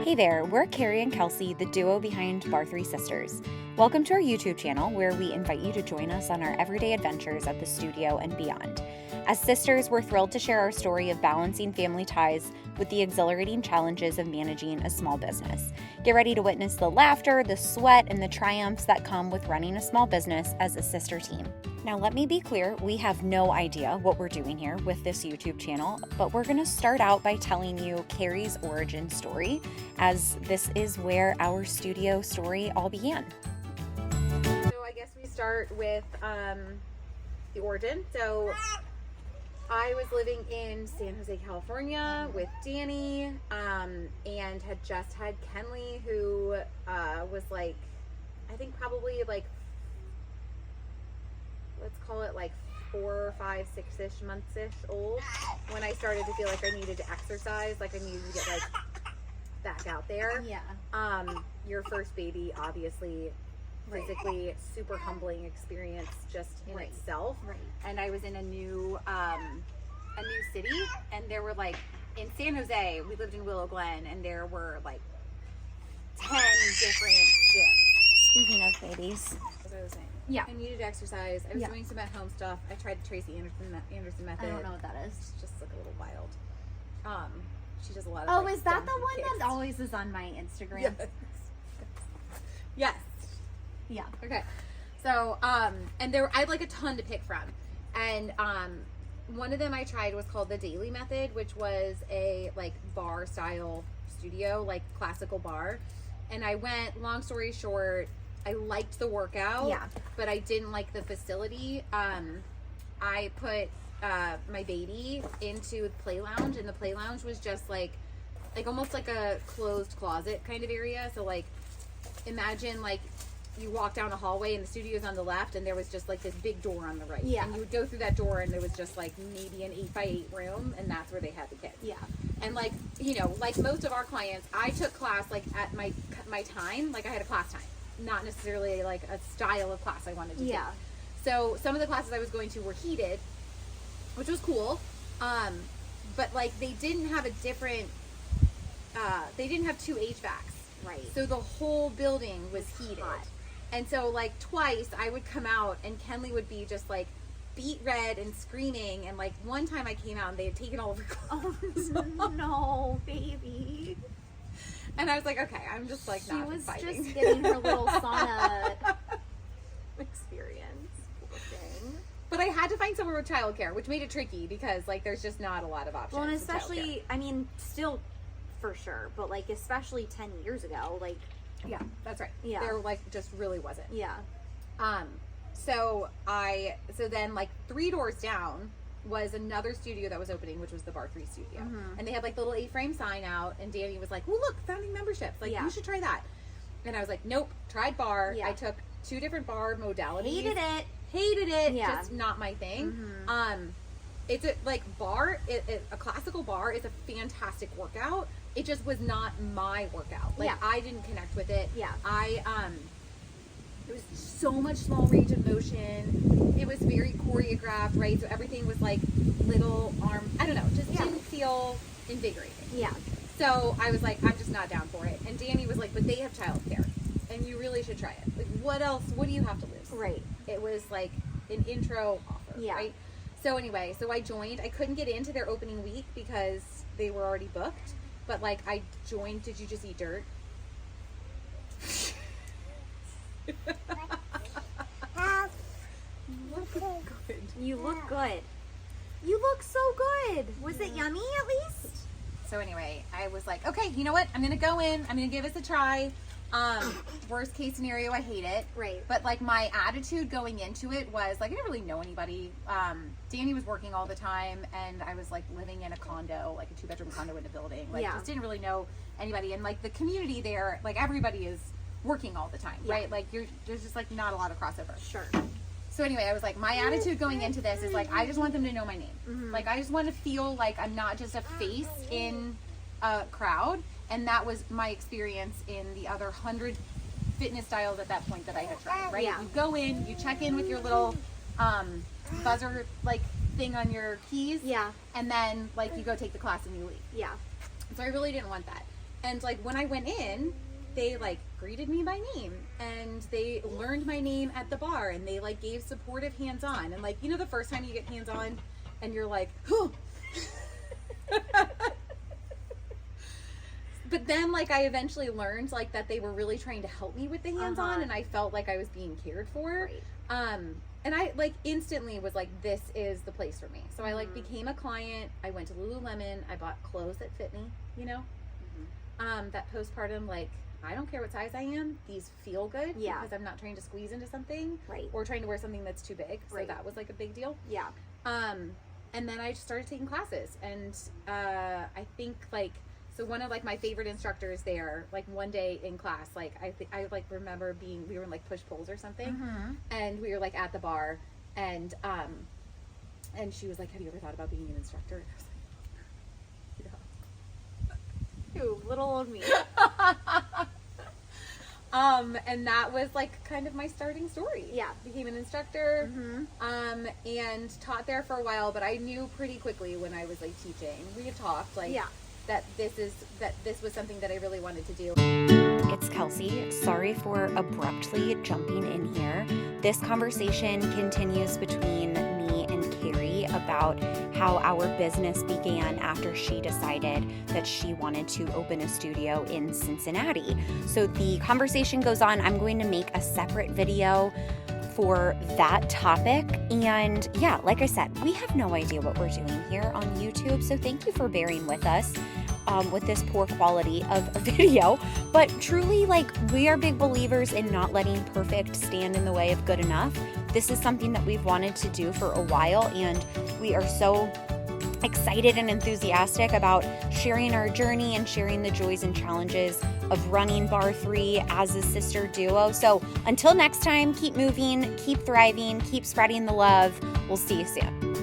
Hey there, we're Karey and Kelsey, the duo behind Barre3 Sisters. Welcome to our YouTube channel, where we invite you to join us on our everyday adventures at the studio and beyond. As sisters, we're thrilled to share our story of balancing family ties with the exhilarating challenges of managing a small business. Get ready to witness the laughter, the sweat, and the triumphs that come with running a small business as a sister team. Now, let me be clear, we have no idea what we're doing here with this YouTube channel, but we're going to start out by telling you Karey's origin story, as this is where our studio story all began. So I guess we start with the origin. So I was living in San Jose, California with Danny, and had just had Kenley, who was like, I think probably like, let's call it like 4, 5, 6-ish months-ish old when I started to feel like I needed to exercise, like I needed to get like back out there. Yeah. Your first baby, obviously, physically super humbling experience just in itself. Right. And I was in a new city, and there were like, in San Jose, we lived in Willow Glen, and there were like 10 different gyms. Speaking of babies. As I was saying. Yeah. I needed to exercise. I was Yeah. doing some at-home stuff. I tried the Tracy Anderson method. I don't know what that is. It's just like a little wild. She does a lot of Oh, like, is that dumb the one kids. that always is on my Instagram? Yes. Yes. Yeah. Okay. So, and I had like a ton to pick from. And one of them I tried was called the Daily Method, which was a like bar style studio, like classical bar. And I went, long story short, I liked the workout, Yeah. but I didn't like the facility. I put my baby into the play lounge, and the play lounge was just like almost like a closed closet kind of area. So like, imagine like you walk down a hallway and the studio's on the left, and there was just like this big door on the right. Yeah. And you would go through that door, and there was just like maybe an 8x8 room, and that's where they had the kids. Yeah. And like, you know, like most of our clients, I took class like at my time, like I had a class time, not necessarily like a style of class I wanted to take. Yeah. So some of the classes I was going to were heated, which was cool. But like they didn't have they didn't have 2 HVACs. Right. So the whole building was heated. hot. And so like twice I would come out and Kenley would be just like beet red and screaming. And like one time I came out and they had taken all of her clothes. Oh no, baby. And I was like, okay, I'm just like She not was fighting. just getting her little sauna experience. Poor thing. But I had to find somewhere with childcare, which made it tricky because like there's just not a lot of options. Well, and with childcare. especially, I mean, still for sure, but like especially 10 years ago, like, Yeah, that's right. Yeah. There like just really wasn't. yeah. So then like 3 doors down was another studio that was opening, which was the Barre3 studio. Mhm. And they had like the little A-frame sign out, and Danny was like, "Oh, look, founding memberships. Like, Yeah. you should try that." And I was like, "Nope, tried bar." Yeah. I took 2 different bar modalities. Hated it. Hated it. Just not my thing. Mhm. It's a like bar, a classical bar is a fantastic workout. It just was not my workout. Like Yeah. I didn't connect with it. Yeah. It was so much small range of motion. It was very choreographed, right? So everything was like little arm, I don't know, just Yeah. didn't feel invigorating. Yeah. So I was like, I'm just not down for it. And Danny was like, but they have childcare and you really should try it. Like, what else? What do you have to lose? Right. It was like an intro offer, Yeah. right? So anyway, so I joined. I couldn't get into their opening week because they were already booked. But like I joined. Did you just eat dirt? Good. You look good. You look so good. Was it yummy at least? So anyway, I was like, okay, you know what? I'm gonna go in. I'm gonna give this a try. Worst case scenario, I hate it. Right. But like my attitude going into it was like I didn't really know anybody. Danny was working all the time, and I was like living in a condo, like a 2-bedroom condo in a building. Like Yeah. just didn't really know anybody, and like the community there, like everybody is working all the time, Yeah. right? Like there's just like not a lot of crossover. Sure. So anyway, I was like, my attitude going into this is like, I just want them to know my name. Mhm. Like, I just want to feel like I'm not just a face in a crowd. And that was my experience in the other 100 fitness styles at that point that I had tried, right? Yeah. You go in, you check in with your little buzzer like thing on your keys. Yeah. And then like you go take the class and you leave. Yeah. So I really didn't want that. And like when I went in, they like greeted me by name, and they learned my name at the bar, and they like gave supportive hands-on. And like, you know, the first time you get hands-on and you're like, huh. But then like I eventually learned like that they were really trying to help me with the hands-on, and I felt like I was being cared for. Right. And I like instantly was like, this is the place for me. So I like became a client. I went to Lululemon. I bought clothes that fit me, you know. That postpartum, like, I don't care what size I am, these feel good, because I'm not trying to squeeze into something, or trying to wear something that's too big. So that was like a big deal. Yeah. And then I just started taking classes, and I think like, so one of like my favorite instructors there, like one day in class, like I like remember we were in like push pulls or something, and we were like at the bar, and she was like, have you ever thought about being an instructor? And I was like, Ooh, little old me. And that was like kind of my starting story. Yeah. Became an instructor, and taught there for a while, but I knew pretty quickly when I was like teaching, we had talked like that this was something that I really wanted to do. It's Kelsey. Sorry for abruptly jumping in here. This conversation continues between me and Karey about how our business began after she decided that she wanted to open a studio in Cincinnati. So the conversation goes on. I'm going to make a separate video for that topic. And yeah, like I said, we have no idea what we're doing here on YouTube. So thank you for bearing with us with this poor quality of a video. But truly, like, we are big believers in not letting perfect stand in the way of good enough. This is something that we've wanted to do for a while, and we are so excited and enthusiastic about sharing our journey and sharing the joys and challenges of running Barre3 as a sister duo. So until next time, keep moving, keep thriving, keep spreading the love. We'll see you soon.